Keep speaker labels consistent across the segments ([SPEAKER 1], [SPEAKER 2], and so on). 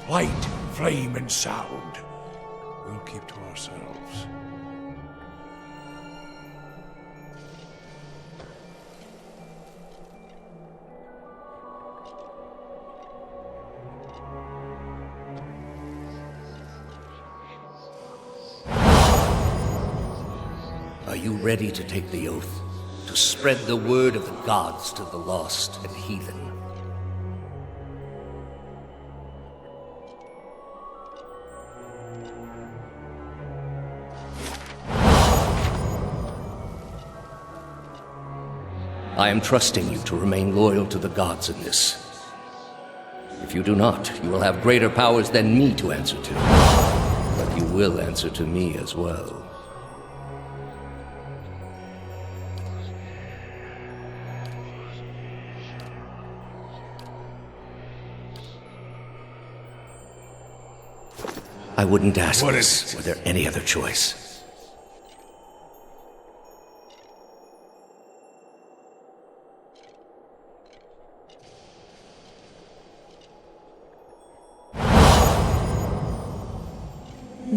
[SPEAKER 1] light, flame, and sound. We'll keep to ourselves.
[SPEAKER 2] Are you ready to take the oath? To spread the word of the gods to the lost and heathen? I am trusting you to remain loyal to the gods in this. If you do not, you will have greater powers than me to answer to. But you will answer to me as well. I wouldn't ask this were there any other choice.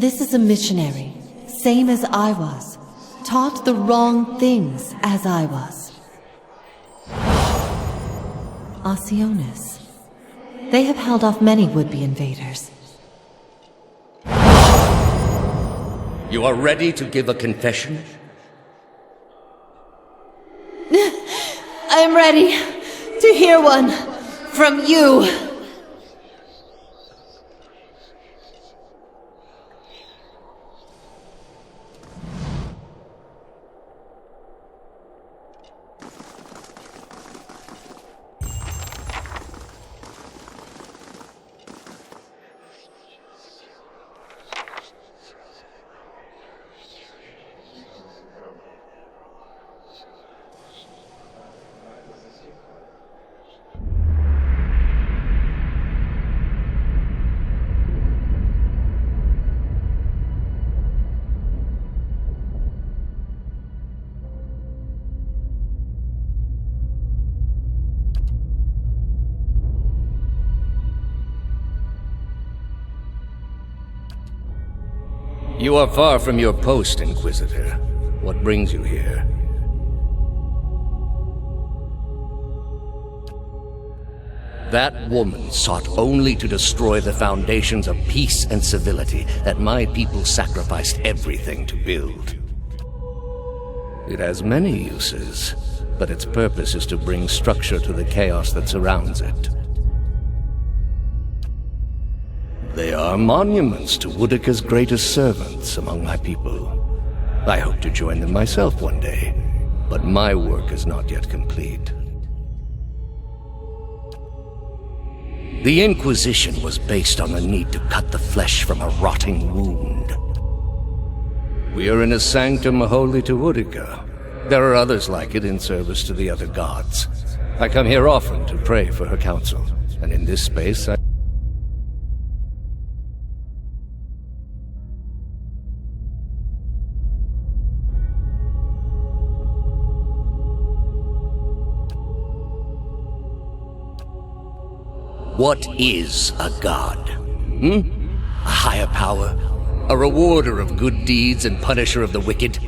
[SPEAKER 3] This is a missionary, same as I was, taught the wrong things as I was. Osionis. They have held off many would-be invaders.
[SPEAKER 2] You are ready to give a confession?
[SPEAKER 3] I am ready to hear one from you.
[SPEAKER 2] You are far from your post, Inquisitor. What brings you here? That woman sought only to destroy the foundations of peace and civility that my people sacrificed everything to build. It has many uses, but its purpose is to bring structure to the chaos that surrounds it. They are monuments to Woodica's greatest servants among my people. I hope to join them myself one day, but my work is not yet complete. The Inquisition was based on the need to cut the flesh from a rotting wound. We are in a sanctum holy to Woodica. There are others like it in service to the other gods. I come here often to pray for her counsel, and in this space What is a god? A higher power? A rewarder of good deeds and punisher of the wicked?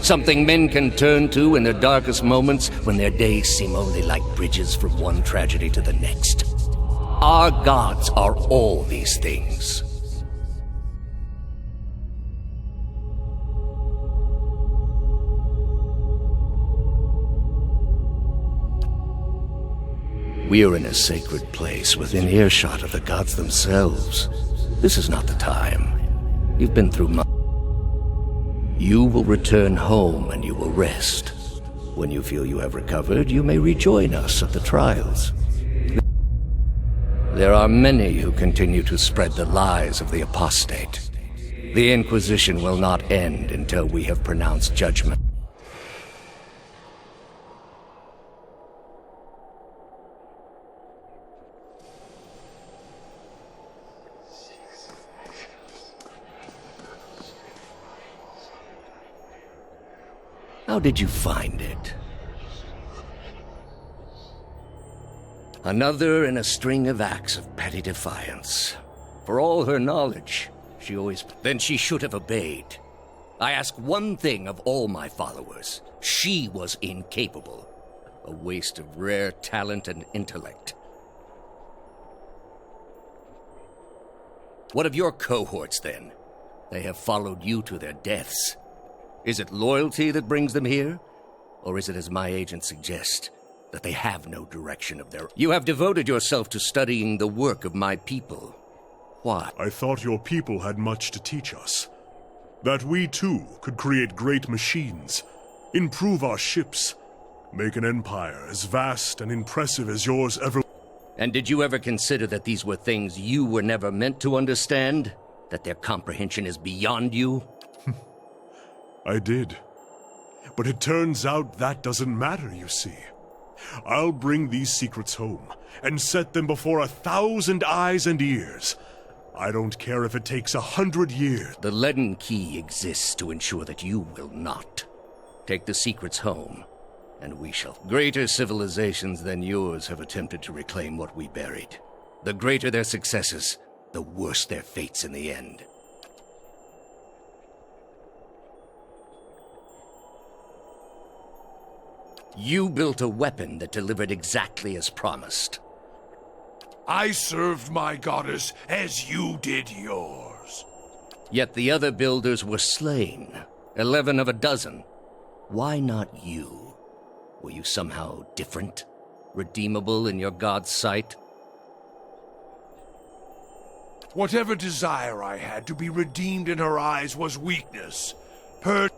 [SPEAKER 2] Something men can turn to in their darkest moments when their days seem only like bridges from one tragedy to the next. Our gods are all these things. We are in a sacred place within earshot of the gods themselves. This is not the time. You've been through much. You will return home and you will rest. When you feel you have recovered, you may rejoin us at the trials. There are many who continue to spread the lies of the apostate. The Inquisition will not end until we have pronounced judgment. How did you find it? Another in a string of acts of petty defiance. For all her knowledge, she always... Then she should have obeyed. I ask one thing of all my followers. She was incapable. A waste of rare talent and intellect. What of your cohorts, then? They have followed you to their deaths. Is it loyalty that brings them here? Or is it, as my agents suggest, that they have no direction of their own? You have devoted yourself to studying the work of my people. Why?
[SPEAKER 1] I thought your people had much to teach us. That we, too, could create great machines, improve our ships, make an empire as vast and impressive as yours ever...
[SPEAKER 2] And did you ever consider that these were things you were never meant to understand? That their comprehension is beyond you?
[SPEAKER 1] I did. But it turns out that doesn't matter, you see. I'll bring these secrets home, and set them before 1,000 eyes and ears. I don't care if it takes 100 years.
[SPEAKER 2] The leaden key exists to ensure that you will not. Take the secrets home, and we shall. Greater civilizations than yours have attempted to reclaim what we buried. The greater their successes, the worse their fates in the end. You built a weapon that delivered exactly as promised.
[SPEAKER 1] I served my goddess as you did yours.
[SPEAKER 2] Yet the other builders were slain, 11 of a dozen. Why not you? Were you somehow different? Redeemable in your god's sight?
[SPEAKER 1] Whatever desire I had to be redeemed in her eyes was weakness.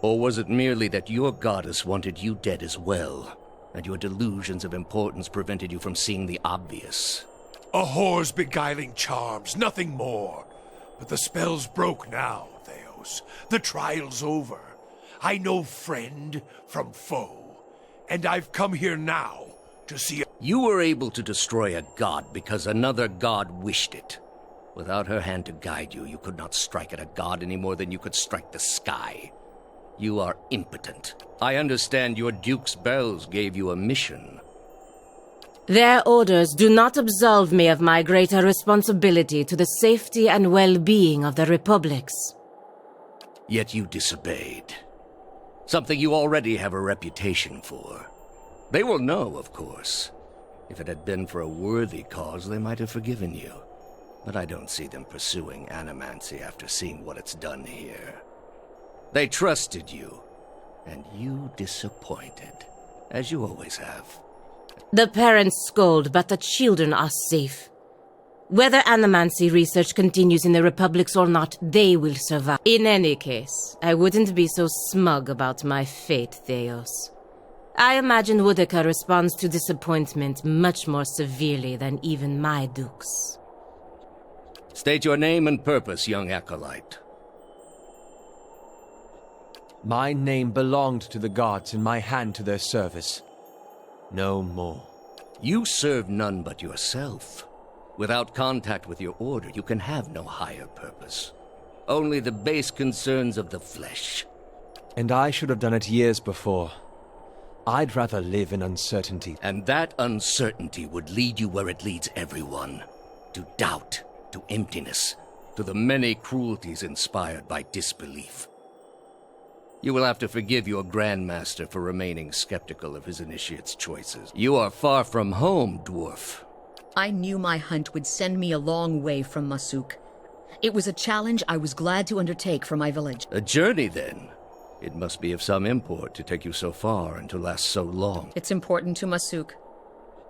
[SPEAKER 2] Or was it merely that your goddess wanted you dead as well, and your delusions of importance prevented you from seeing the obvious?
[SPEAKER 1] A whore's beguiling charms, nothing more. But the spell's broke now, Theos. The trial's over. I know friend from foe, and I've come here now to see...
[SPEAKER 2] You were able to destroy a god because another god wished it. Without her hand to guide you, you could not strike at a god any more than you could strike the sky. You are impotent. I understand your Duke's bells gave you a mission.
[SPEAKER 4] Their orders do not absolve me of my greater responsibility to the safety and well-being of the Republics.
[SPEAKER 2] Yet you disobeyed. Something you already have a reputation for. They will know, of course. If it had been for a worthy cause, they might have forgiven you. But I don't see them pursuing animancy after seeing what it's done here. They trusted you, and you disappointed, as you always have.
[SPEAKER 4] The parents scold, but the children are safe. Whether animancy research continues in the Republics or not, they will survive. In any case, I wouldn't be so smug about my fate, Theos. I imagine Woodica responds to disappointment much more severely than even my dukes.
[SPEAKER 2] State your name and purpose, young acolyte.
[SPEAKER 5] My name belonged to the gods, and my hand to their service. No more.
[SPEAKER 2] You serve none but yourself. Without contact with your order, you can have no higher purpose. Only the base concerns of the flesh.
[SPEAKER 5] And I should have done it years before. I'd rather live in uncertainty.
[SPEAKER 2] And that uncertainty would lead you where it leads everyone. To doubt, to emptiness, to the many cruelties inspired by disbelief. You will have to forgive your Grandmaster for remaining skeptical of his initiate's choices. You are far from home, dwarf.
[SPEAKER 6] I knew my hunt would send me a long way from Masuk. It was a challenge I was glad to undertake for my village.
[SPEAKER 2] A journey, then? It must be of some import to take you so far and to last so long.
[SPEAKER 6] It's important to Masuk,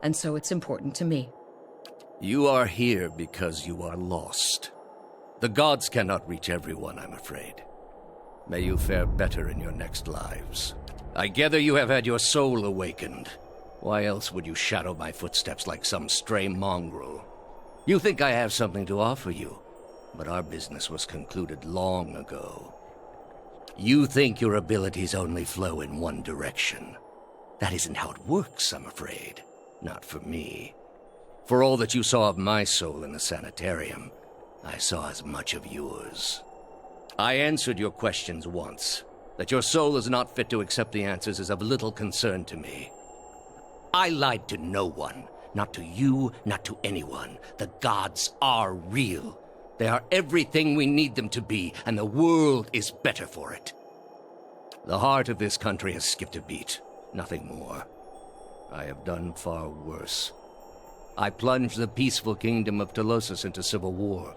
[SPEAKER 6] and so it's important to me.
[SPEAKER 2] You are here because you are lost. The gods cannot reach everyone, I'm afraid. May you fare better in your next lives. I gather you have had your soul awakened. Why else would you shadow my footsteps like some stray mongrel? You think I have something to offer you, but our business was concluded long ago. You think your abilities only flow in one direction. That isn't how it works, I'm afraid. Not for me. For all that you saw of my soul in the sanitarium, I saw as much of yours. I answered your questions once. That your soul is not fit to accept the answers is of little concern to me. I lied to no one. Not to you, not to anyone. The gods are real. They are everything we need them to be, and the world is better for it. The heart of this country has skipped a beat, nothing more. I have done far worse. I plunged the peaceful kingdom of Tolosis into civil war.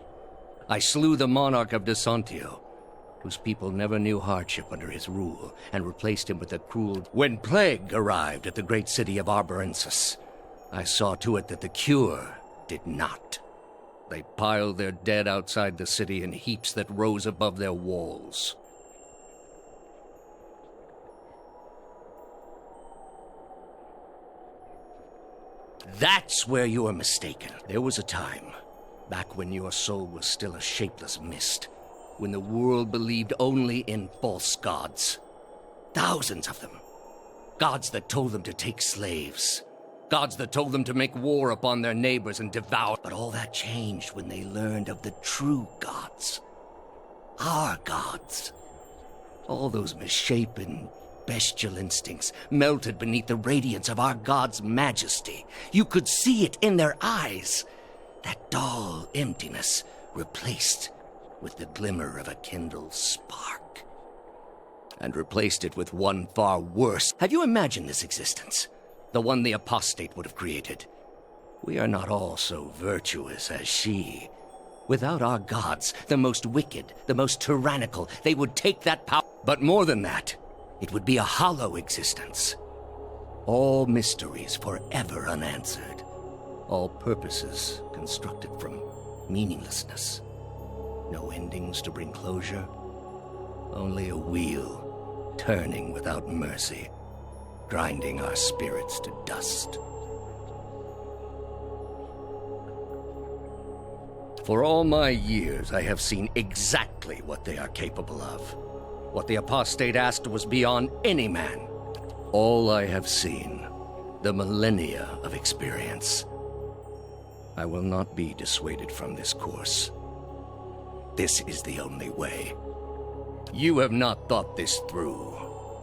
[SPEAKER 2] I slew the monarch of Desantio, whose people never knew hardship under his rule, and replaced him with a cruel... When plague arrived at the great city of Arborensis, I saw to it that the cure did not. They piled their dead outside the city in heaps that rose above their walls. That's where you are mistaken. There was a time, back when your soul was still a shapeless mist, when the world believed only in false gods. Thousands of them. Gods that told them to take slaves. Gods that told them to make war upon their neighbors and devour. But all that changed when they learned of the true gods. Our gods. All those misshapen, bestial instincts melted beneath the radiance of our God's majesty. You could see it in their eyes. That dull emptiness replaced with the glimmer of a kindled spark. And replaced it with one far worse. Have you imagined this existence? The one the apostate would have created. We are not all so virtuous as she. Without our gods, the most wicked, the most tyrannical, they would take that power. But more than that, it would be a hollow existence. All mysteries forever unanswered. All purposes constructed from meaninglessness. No endings to bring closure. Only a wheel, turning without mercy, grinding our spirits to dust. For all my years, I have seen exactly what they are capable of. What the apostate asked was beyond any man. All I have seen, the millennia of experience. I will not be dissuaded from this course. This is the only way. You have not thought this through.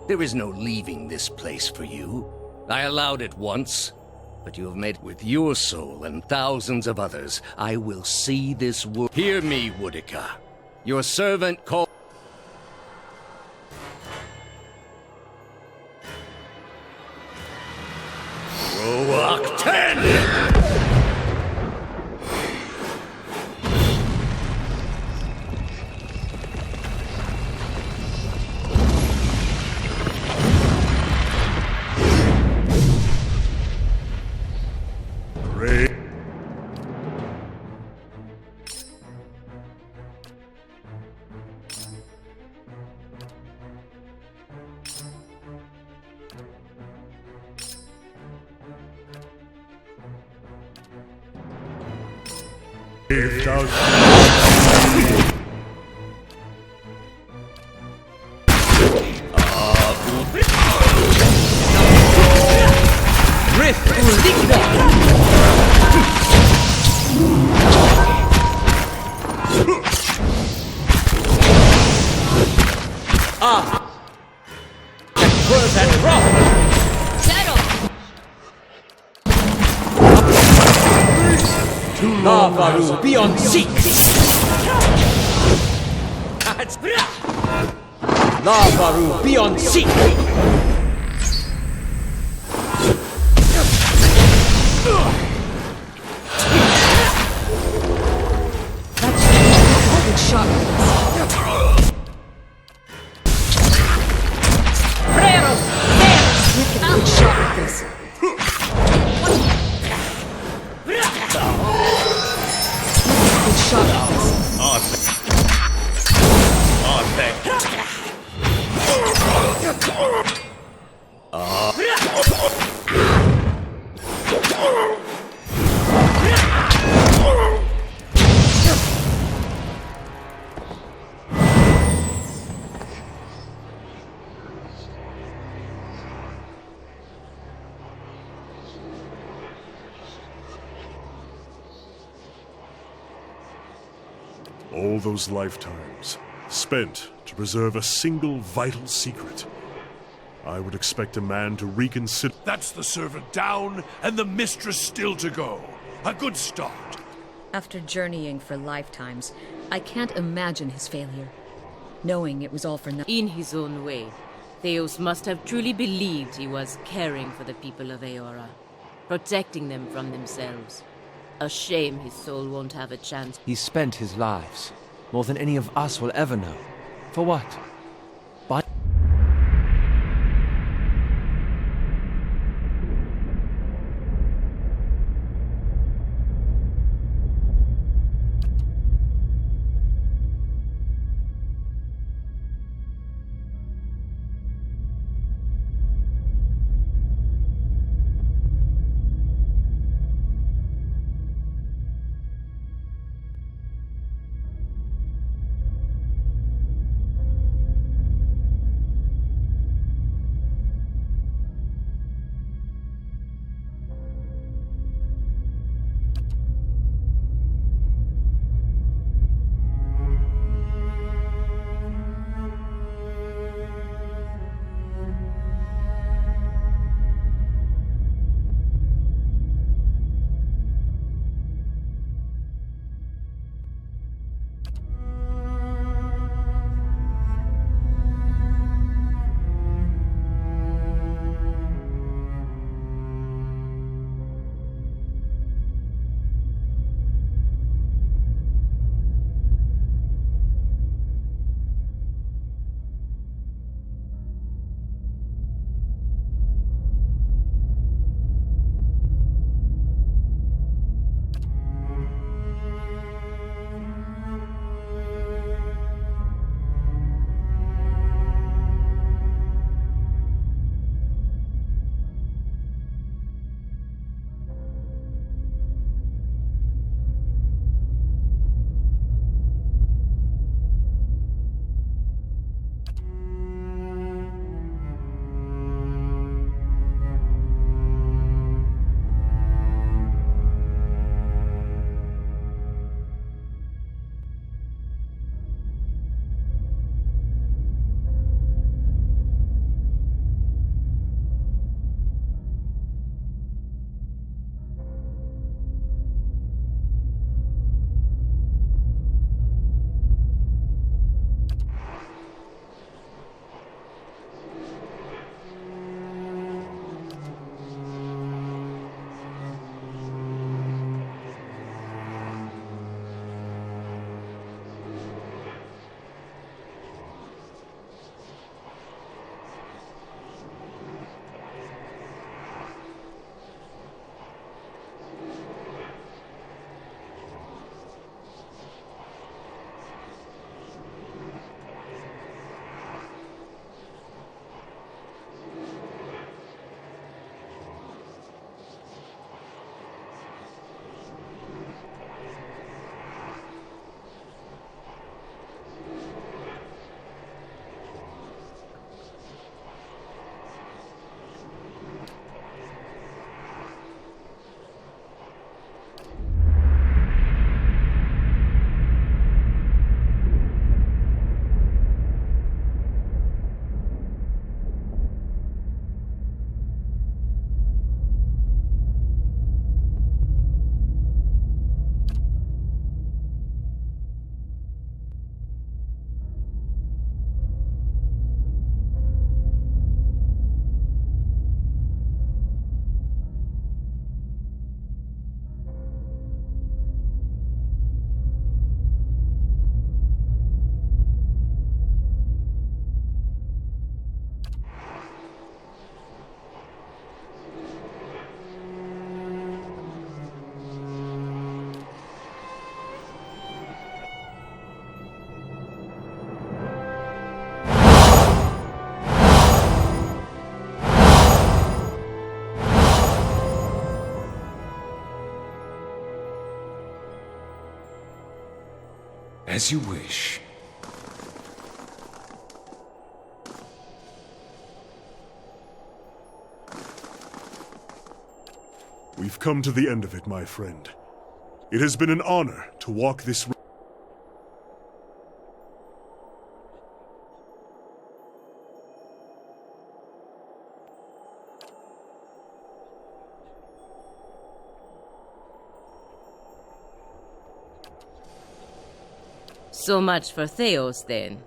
[SPEAKER 2] There is no leaving this place for you. I allowed it once, but you have made it with your soul and thousands of others. I will see this world. Hear me, Woodica. Your servant called... Roak 10!
[SPEAKER 5] Lavaru beyond seek! Lavaru beyond seek! That's a good shot. Freros! There! Good shot with this.
[SPEAKER 1] All those lifetimes spent to preserve a single vital secret. I would expect a man to reconsider.
[SPEAKER 7] That's the servant down and the mistress still to go. A good start.
[SPEAKER 6] After journeying for lifetimes, I can't imagine his failure. Knowing it was all for nothing.
[SPEAKER 4] In his own way, Theos must have truly believed he was caring for the people of Eora, protecting them from themselves. A shame his soul won't have a chance.
[SPEAKER 5] He spent his lives, more than any of us will ever know. For what? By
[SPEAKER 7] As you wish.
[SPEAKER 1] We've come to the end of it, my friend. It has been an honor to walk this road.
[SPEAKER 4] So much for Theos, then.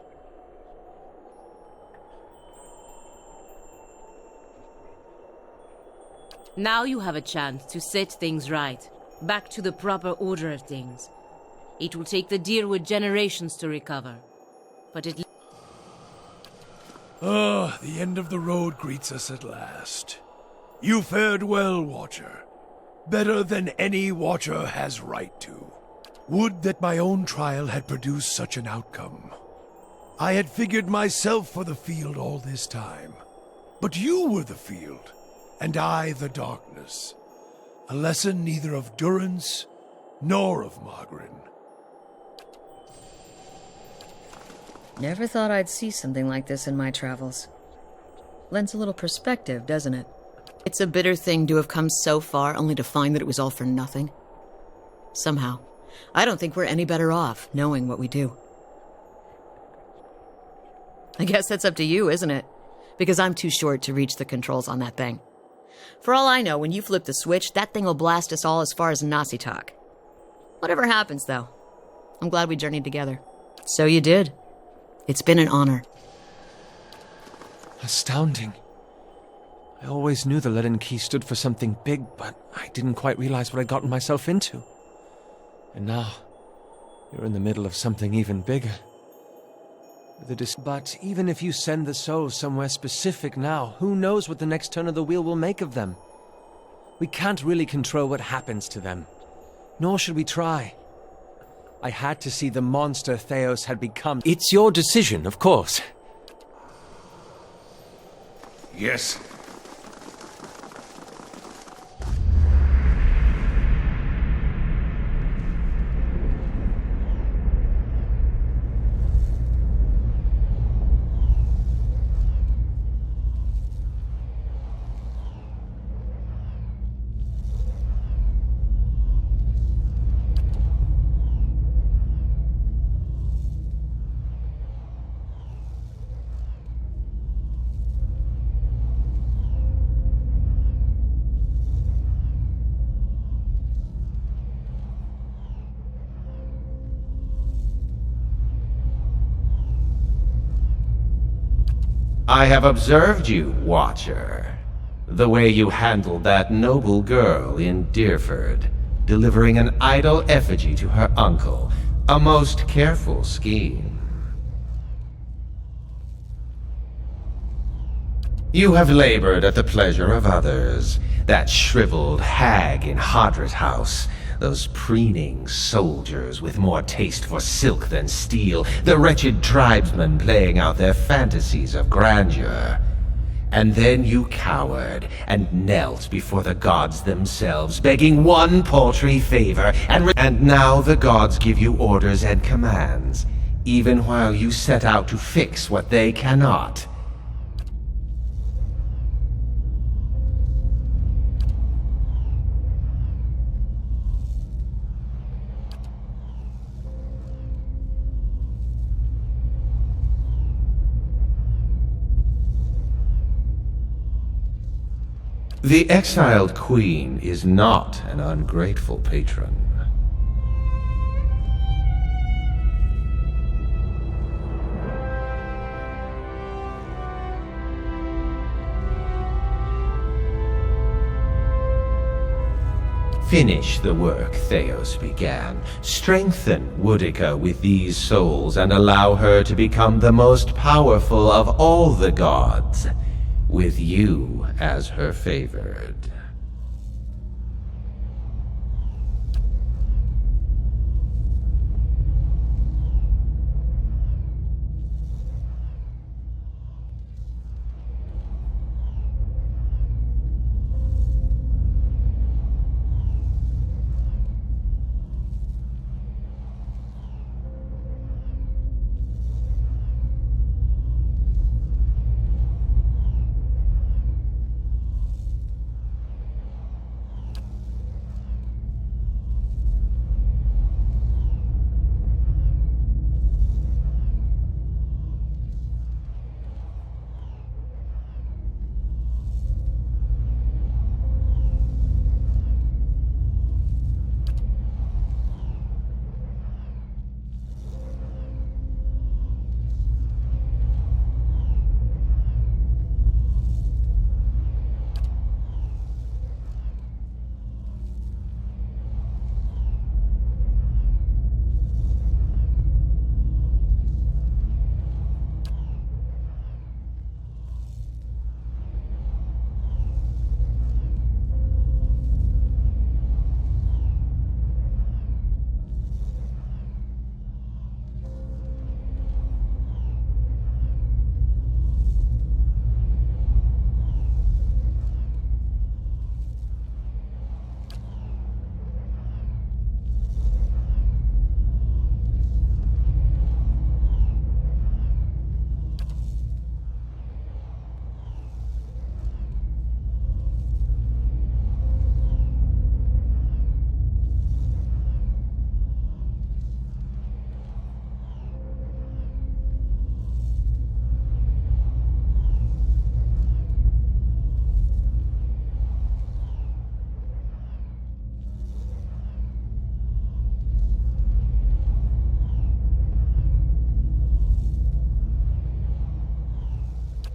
[SPEAKER 4] Now you have a chance to set things right, back to the proper order of things. It will take the Deerwood generations to recover, but it...
[SPEAKER 8] Ah, the end of the road greets us at last. You fared well, Watcher. Better than any Watcher has right to. Would that my own trial had produced such an outcome. I had figured myself for the field all this time. But you were the field, and I the darkness. A lesson neither of Durance nor of Margarin.
[SPEAKER 6] Never thought I'd see something like this in my travels. Lends a little perspective, doesn't it? It's a bitter thing to have come so far only to find that it was all for nothing. Somehow, I don't think we're any better off knowing what we do. I guess that's up to you, isn't it? Because I'm too short to reach the controls on that thing. For all I know, when you flip the switch, that thing will blast us all as far as Nasitak. Whatever happens, though, I'm glad we journeyed together. So you did. It's been an honor.
[SPEAKER 5] Astounding. I always knew the Leaden Key stood for something big, but I didn't quite realize what I'd gotten myself into. And now, you're in the middle of something even bigger. But even if you send the souls somewhere specific now, who knows what the next turn of the wheel will make of them? We can't really control what happens to them. Nor should we try. I had to see the monster Theos had become. It's your decision, of course.
[SPEAKER 7] Yes.
[SPEAKER 9] I have observed you, Watcher. The way you handled that noble girl in Deerford, delivering an idol effigy to her uncle. A most careful scheme. You have labored at the pleasure of others. That shriveled hag in Hadrit House. Those preening soldiers with more taste for silk than steel. The wretched tribesmen playing out their fantasies of grandeur. And then you cowered and knelt before the gods themselves, begging one paltry favor, and now the gods give you orders and commands, even while you set out to fix what they cannot. The exiled queen is not an ungrateful patron. Finish the work Theos began. Strengthen Woodica with these souls and allow her to become the most powerful of all the gods, with you as her favored.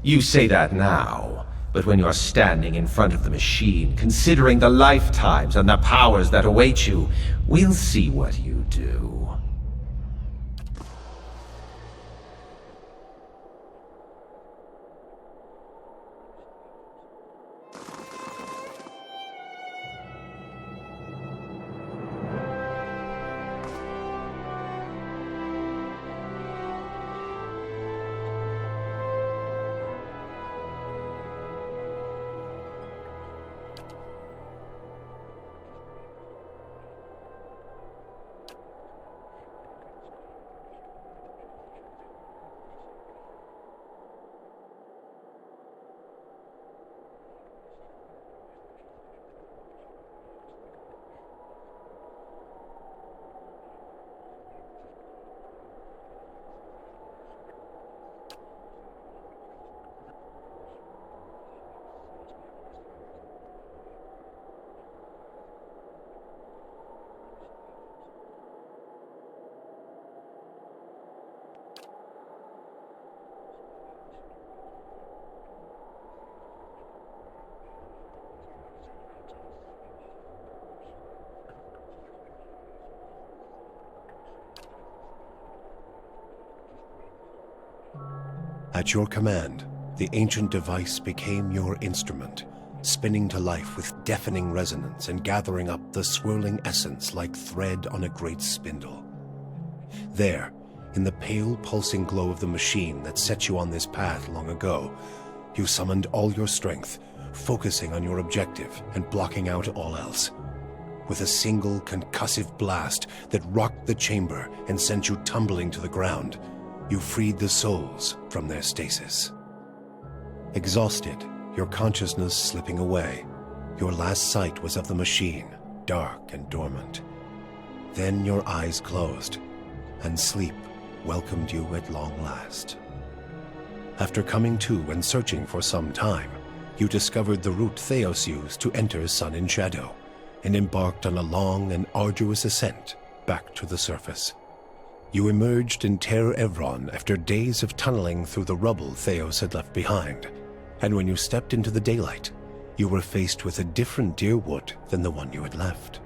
[SPEAKER 9] You say that now, but when you're standing in front of the machine, considering the lifetimes and the powers that await you, we'll see what you do.
[SPEAKER 10] At your command, the ancient device became your instrument, spinning to life with deafening resonance and gathering up the swirling essence like thread on a great spindle. There, in the pale pulsing glow of the machine that set you on this path long ago, you summoned all your strength, focusing on your objective and blocking out all else. With a single concussive blast that rocked the chamber and sent you tumbling to the ground, you freed the souls from their stasis. Exhausted, your consciousness slipping away, your last sight was of the machine, dark and dormant. Then your eyes closed, and sleep welcomed you at long last. After coming to and searching for some time, you discovered the route Theos used to enter Sun and Shadow, and embarked on a long and arduous ascent back to the surface. You emerged in Ter Evron after days of tunneling through the rubble Theos had left behind, and when you stepped into the daylight, you were faced with a different Deerwood than the one you had left.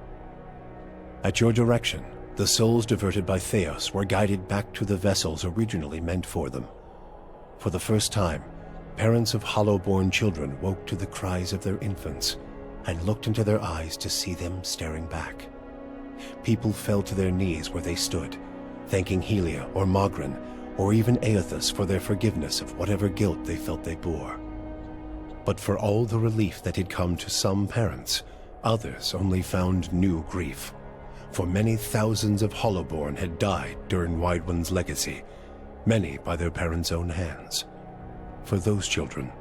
[SPEAKER 10] At your direction, the souls diverted by Theos were guided back to the vessels originally meant for them. For the first time, parents of hollow-born children woke to the cries of their infants and looked into their eyes to see them staring back. People fell to their knees where they stood, thanking Helia or Mogren, or even Aethys for their forgiveness of whatever guilt they felt they bore. But for all the relief that had come to some parents, others only found new grief. For many thousands of Hollowborn had died during Wide One's legacy, many by their parents' own hands. For those children,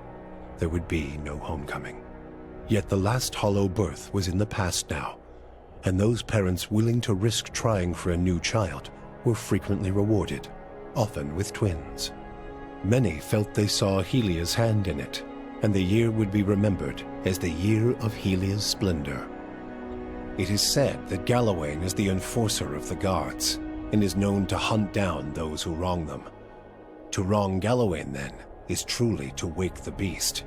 [SPEAKER 10] there would be no homecoming. Yet the last Hollow birth was in the past now, and those parents willing to risk trying for a new child were frequently rewarded, often with twins. Many felt they saw Helia's hand in it, and the year would be remembered as the year of Helia's splendor. It is said that Galawain is the enforcer of the guards, and is known to hunt down those who wrong them. To wrong Galawain, then, is truly to wake the beast,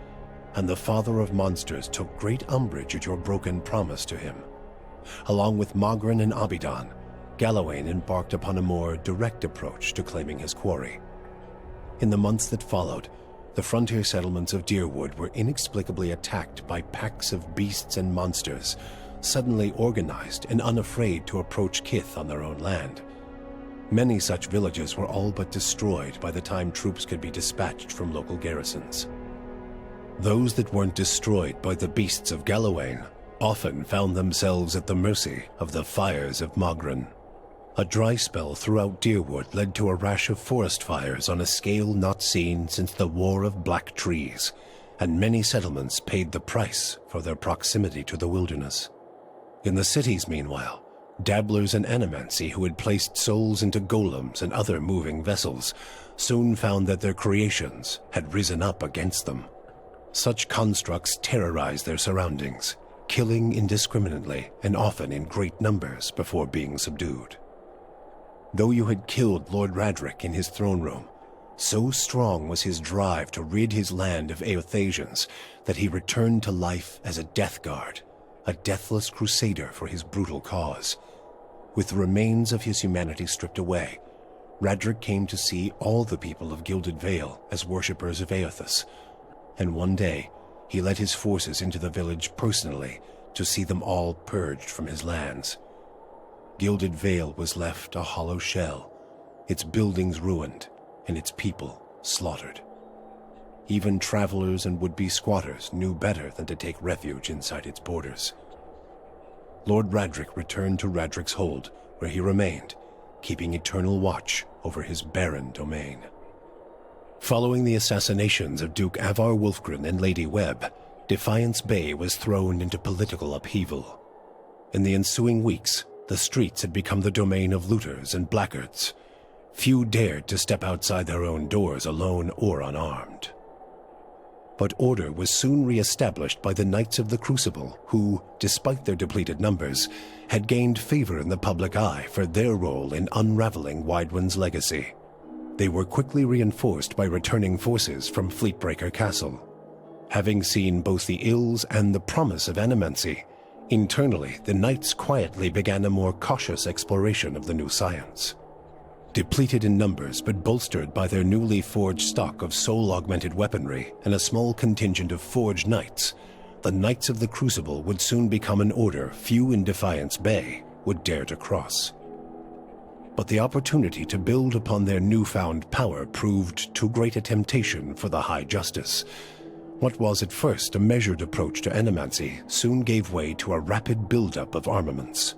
[SPEAKER 10] and the father of monsters took great umbrage at your broken promise to him. Along with Mogren and Abidan, Galawain embarked upon a more direct approach to claiming his quarry. In the months that followed, the frontier settlements of Deerwood were inexplicably attacked by packs of beasts and monsters, suddenly organized and unafraid to approach Kith on their own land. Many such villages were all but destroyed by the time troops could be dispatched from local garrisons. Those that weren't destroyed by the beasts of Galawain often found themselves at the mercy of the fires of Mogren. A dry spell throughout Deerwood led to a rash of forest fires on a scale not seen since the War of Black Trees, and many settlements paid the price for their proximity to the wilderness. In the cities, meanwhile, dabblers in animancy who had placed souls into golems and other moving vessels soon found that their creations had risen up against them. Such constructs terrorized their surroundings, killing indiscriminately and often in great numbers before being subdued. Though you had killed Lord Radric in his throne room, So strong was his drive to rid his land of Eothasians that he returned to life as a death guard, a deathless crusader for his brutal cause. With the remains of his humanity stripped away, Radric came to see all the people of Gilded Vale as worshippers of Eothas, and one day he led his forces into the village personally to see them all purged from his lands. Gilded Vale was left a hollow shell, its buildings ruined, and its people slaughtered. Even travelers and would-be squatters knew better than to take refuge inside its borders. Lord Radric returned to Radric's Hold, where he remained, keeping eternal watch over his barren domain. Following the assassinations of Duke Avar Wolfgren and Lady Webb, Defiance Bay was thrown into political upheaval. In the ensuing weeks, the streets had become the domain of looters and blackguards. Few dared to step outside their own doors alone or unarmed. But order was soon re-established by the Knights of the Crucible, who, despite their depleted numbers, had gained favor in the public eye for their role in unraveling Widewind's legacy. They were quickly reinforced by returning forces from Fleetbreaker Castle. Having seen both the ills and the promise of animancy, internally the Knights quietly began a more cautious exploration of the new science. Depleted in numbers but bolstered by their newly forged stock of soul-augmented weaponry and a small contingent of forged knights, the Knights of the Crucible would soon become an order few in Defiance Bay would dare to cross. But the opportunity to build upon their newfound power proved too great a temptation for the High Justice. What was at first a measured approach to animancy soon gave way to a rapid buildup of armaments.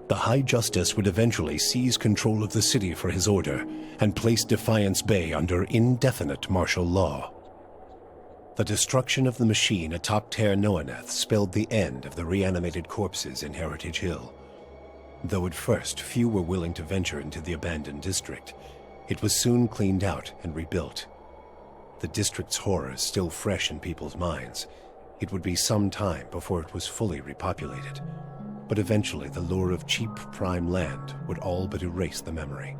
[SPEAKER 10] The High Justice would eventually seize control of the city for his order and place Defiance Bay under indefinite martial law. The destruction of the machine atop Ter Noaneth spelled the end of the reanimated corpses in Heritage Hill. Though at first few were willing to venture into the abandoned district, it was soon cleaned out and rebuilt. The district's horrors still fresh in people's minds, it would be some time before it was fully repopulated. But eventually the lure of cheap prime land would all but erase the memory.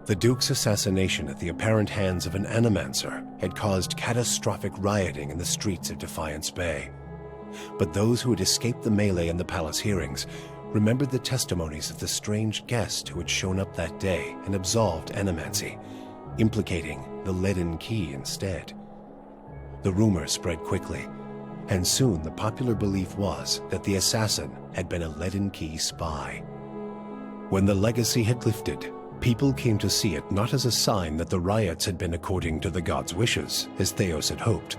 [SPEAKER 10] The Duke's assassination at the apparent hands of an animancer had caused catastrophic rioting in the streets of Defiance Bay. But those who had escaped the melee in the palace hearings remembered the testimonies of the strange guest who had shown up that day and absolved animancy, implicating the leaden key instead. The rumor spread quickly, and soon the popular belief was that the assassin had been a Leaden Key spy. When the legacy had lifted, people came to see it not as a sign that the riots had been according to the god's wishes, as Theos had hoped,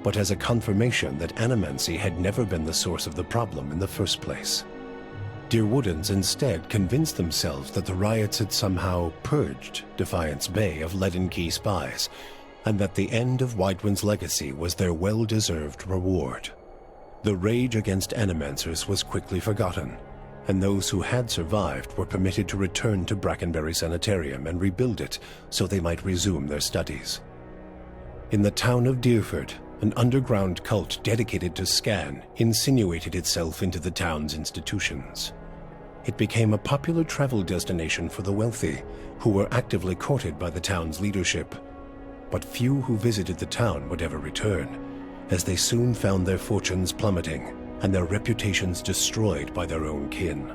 [SPEAKER 10] but as a confirmation that animancy had never been the source of the problem in the first place. Deerwoodans instead convinced themselves that the riots had somehow purged Defiance Bay of Leaden Key spies, and that the end of Widewind's legacy was their well-deserved reward. The rage against animancers was quickly forgotten, and those who had survived were permitted to return to Brackenbury Sanitarium and rebuild it so they might resume their studies. In the town of Deerford, an underground cult dedicated to Scan insinuated itself into the town's institutions. It became a popular travel destination for the wealthy, who were actively courted by the town's leadership. But few who visited the town would ever return, as they soon found their fortunes plummeting and their reputations destroyed by their own kin.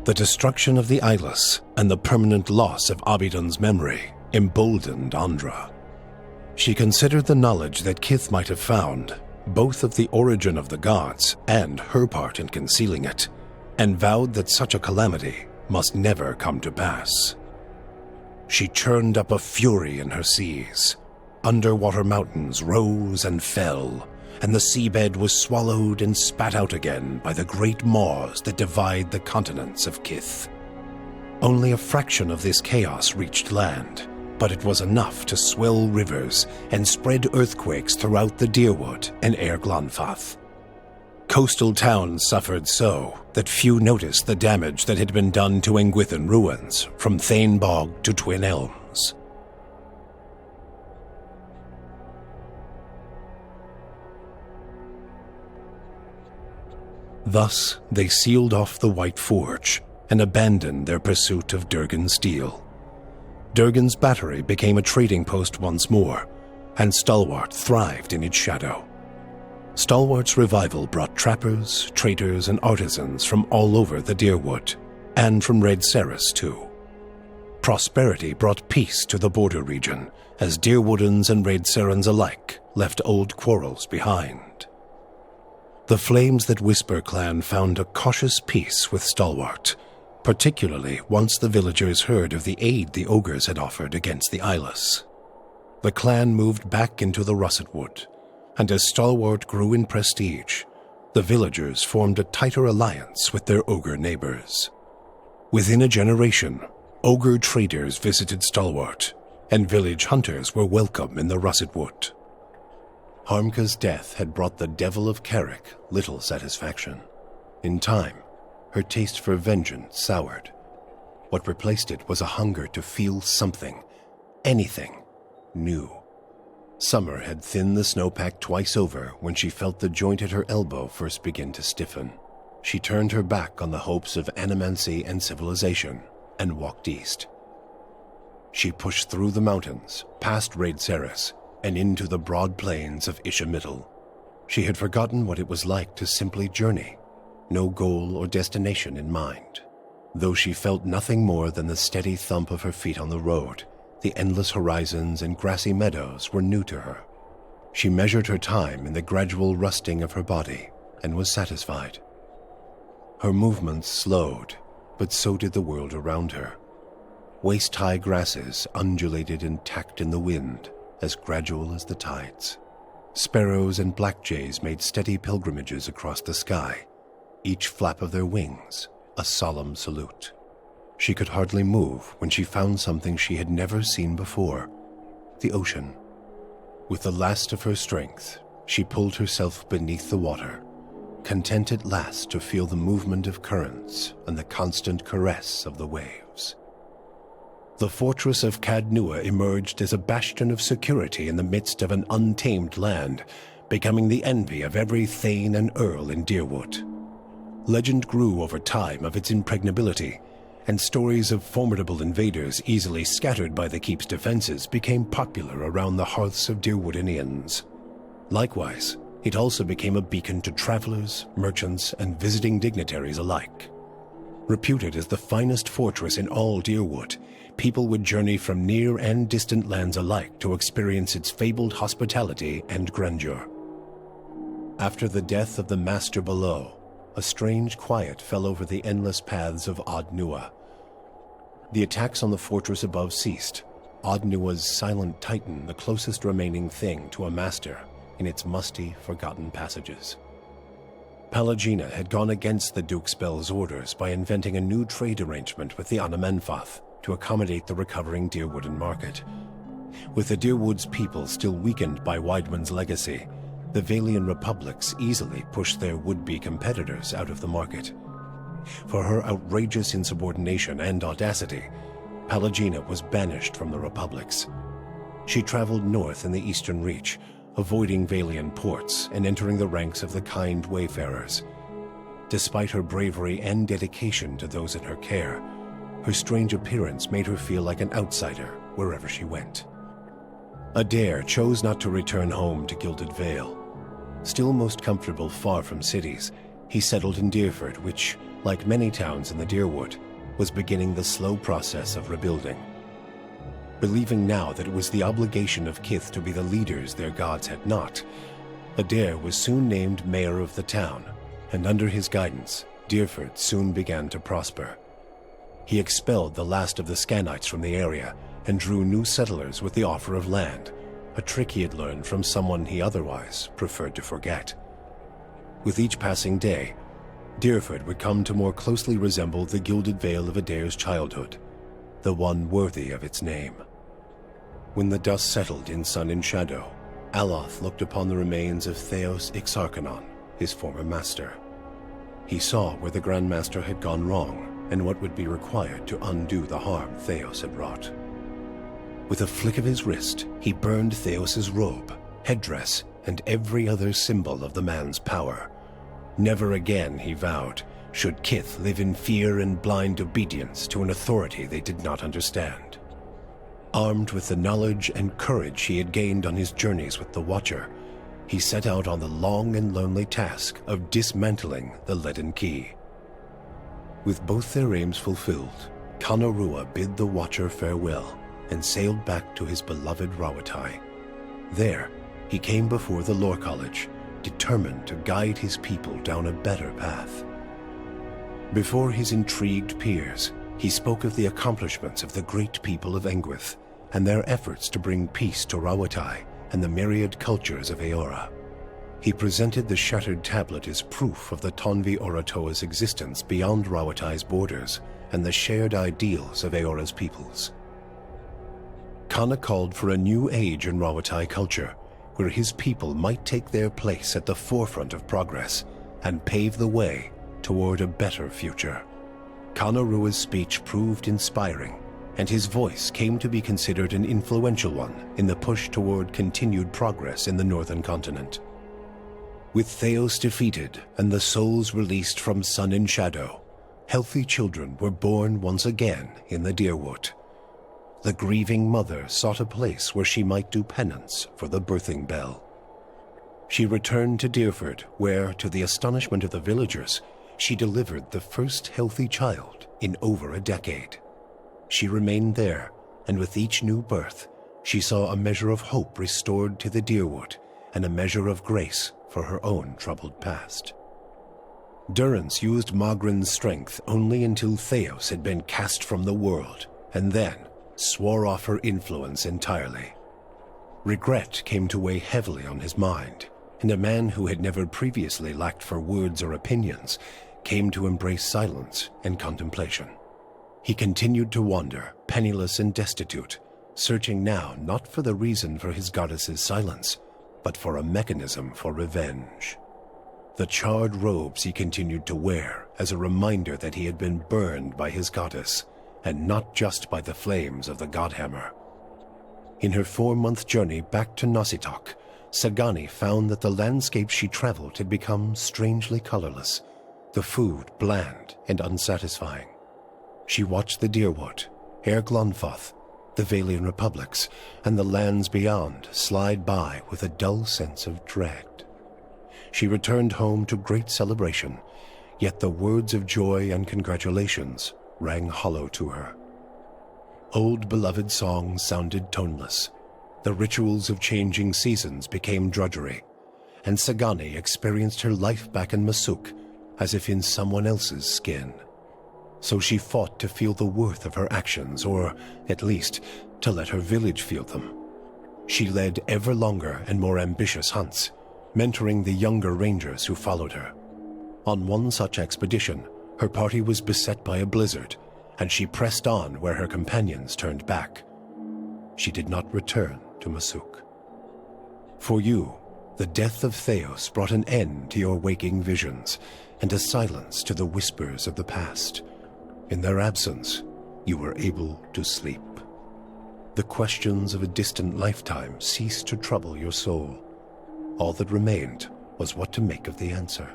[SPEAKER 10] The destruction of the Eyeless and the permanent loss of Abidon's memory emboldened Andra. She considered the knowledge that Kith might have found, both of the origin of the gods and her part in concealing it, and vowed that such a calamity must never come to pass. She churned up a fury in her seas. Underwater mountains rose and fell, and the seabed was swallowed and spat out again by the great maws that divide the continents of Kith. Only a fraction of this chaos reached land, but it was enough to swell rivers and spread earthquakes throughout the Deerwood and Air Glanfath. Coastal towns suffered so that few noticed the damage that had been done to Engwithan ruins, from Thane Bog to Twin Elms. Thus, they sealed off the White Forge and abandoned their pursuit of Durgan steel. Durgan's battery became a trading post once more, and Stalwart thrived in its shadow. Stalwart's revival brought trappers, traders, and artisans from all over the Deerwood, and from Red Ceres too. Prosperity brought peace to the border region, as Deerwoodans and Red Serans alike left old quarrels behind. The Flames That Whisper clan found a cautious peace with Stalwart, particularly once the villagers heard of the aid the ogres had offered against the Eyeless. The clan moved back into the Russet Wood, and as Stalwart grew in prestige, the villagers formed a tighter alliance with their ogre neighbors. Within a generation, ogre traders visited Stalwart, and village hunters were welcome in the Russet Wood. Harmka's death had brought the Devil of Carrick little satisfaction. In time, her taste for vengeance soured. What replaced it was a hunger to feel something, anything, new. Summer had thinned the snowpack twice over when she felt the joint at her elbow first begin to stiffen. She turned her back on the hopes of animancy and civilization and walked east. She pushed through the mountains, past Red Ceres, and into the broad plains of Ishamiddle. She had forgotten what it was like to simply journey, no goal or destination in mind. Though she felt nothing more than the steady thump of her feet on the road, the endless horizons and grassy meadows were new to her. She measured her time in the gradual rusting of her body and was satisfied. Her movements slowed, but so did the world around her. Waist-high grasses undulated and tacked in the wind, as gradual as the tides. Sparrows and blackjays made steady pilgrimages across the sky, each flap of their wings a solemn salute. She could hardly move when she found something she had never seen before, the ocean. With the last of her strength, she pulled herself beneath the water, content at last to feel the movement of currents and the constant caress of the waves. The fortress of Cadnua emerged as a bastion of security in the midst of an untamed land, becoming the envy of every thane and earl in Deerwood. Legend grew over time of its impregnability, and stories of formidable invaders easily scattered by the keep's defenses became popular around the hearths of Deerwoodinians. Likewise, it also became a beacon to travelers, merchants, and visiting dignitaries alike. Reputed as the finest fortress in all Deerwood, people would journey from near and distant lands alike to experience its fabled hospitality and grandeur. After the death of the Master below, a strange quiet fell over the endless paths of Adnua. The attacks on the fortress above ceased, Adnua's silent titan the closest remaining thing to a master in its musty, forgotten passages. Palagina had gone against the Duke Spell's orders by inventing a new trade arrangement with the Anamenfath to accommodate the recovering Deerwooden market. With the Deerwood's people still weakened by Weidman's legacy, the Valian republics easily pushed their would-be competitors out of the market. For her outrageous insubordination and audacity, Palagina was banished from the republics. She traveled north in the Eastern Reach, avoiding Valian ports and entering the ranks of the kind wayfarers. Despite her bravery and dedication to those in her care, her strange appearance made her feel like an outsider wherever she went. Adair chose not to return home to Gilded Vale. Still most comfortable far from cities, he settled in Deerford, which, like many towns in the Deerwood, was beginning the slow process of rebuilding. Believing now that it was the obligation of Kith to be the leaders their gods had not, Adair was soon named mayor of the town, and under his guidance, Deerford soon began to prosper. He expelled the last of the Scanites from the area and drew new settlers with the offer of land, a trick he had learned from someone he otherwise preferred to forget. With each passing day, Deerford would come to more closely resemble the Gilded Vale of Adair's childhood, the one worthy of its name. When the dust settled in sun and shadow, Aloth looked upon the remains of Theos Ixarchanon, his former master. He saw where the Grand Master had gone wrong and what would be required to undo the harm Theos had wrought. With a flick of his wrist, he burned Theos's robe, headdress, and every other symbol of the man's power. Never again, he vowed, should Kith live in fear and blind obedience to an authority they did not understand. Armed with the knowledge and courage he had gained on his journeys with the Watcher, he set out on the long and lonely task of dismantling the Leaden Key. With both their aims fulfilled, Kanorua bid the Watcher farewell and sailed back to his beloved Rawatai. There, he came before the Lore College, determined to guide his people down a better path. Before his intrigued peers, he spoke of the accomplishments of the great people of Engwith and their efforts to bring peace to Rawatai and the myriad cultures of Eora. He presented the shattered tablet as proof of the Tonvi Oratoa's existence beyond Rawatai's borders and the shared ideals of Eora's peoples. Kana called for a new age in Rawatai culture, where his people might take their place at the forefront of progress and pave the way toward a better future. Kanarua's speech proved inspiring, and his voice came to be considered an influential one in the push toward continued progress in the northern continent. With Theos defeated and the souls released from Sun and Shadow, healthy children were born once again in the Deerwood. The grieving mother sought a place where she might do penance for the birthing bell. She returned to Deerford, where, to the astonishment of the villagers, she delivered the first healthy child in over a decade. She remained there, and with each new birth, she saw a measure of hope restored to the Deerwood and a measure of grace for her own troubled past. Durrance used Magrin's strength only until Theos had been cast from the world, and then swore off her influence entirely. Regret came to weigh heavily on his mind, and a man who had never previously lacked for words or opinions came to embrace silence and contemplation. He continued to wander, penniless and destitute, searching now not for the reason for his goddess's silence, but for a mechanism for revenge. The charred robes he continued to wear as a reminder that he had been burned by his goddess, and not just by the flames of the Godhammer. In her 4-month journey back to Nositoc, Sagani found that the landscape she traveled had become strangely colorless, the food bland and unsatisfying. She watched the Deerwood, Air Glonfoth, the Valian Republics, and the lands beyond slide by with a dull sense of dread. She returned home to great celebration, yet the words of joy and congratulations rang hollow to her. Old beloved songs sounded toneless. The rituals of changing seasons became drudgery, and Sagani experienced her life back in Masuk as if in someone else's skin. So she fought to feel the worth of her actions, or, at least, to let her village feel them. She led ever longer and more ambitious hunts, mentoring the younger rangers who followed her. On one such expedition, her party was beset by a blizzard, and she pressed on where her companions turned back. She did not return to Masuk. For you, the death of Theos brought an end to your waking visions, and a silence to the whispers of the past. In their absence, you were able to sleep. The questions of a distant lifetime ceased to trouble your soul. All that remained was what to make of the answer.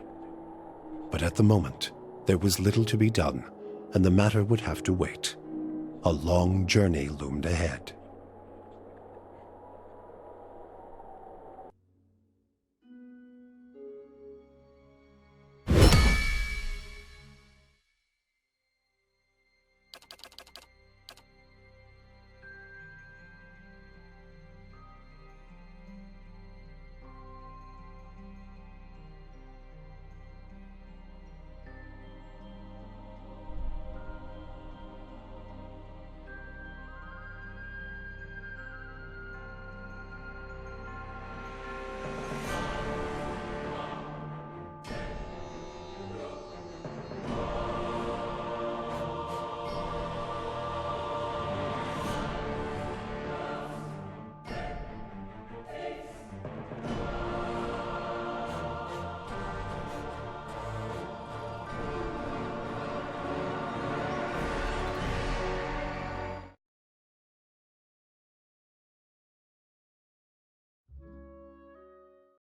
[SPEAKER 10] But at the moment, there was little to be done, and the matter would have to wait. A long journey loomed ahead.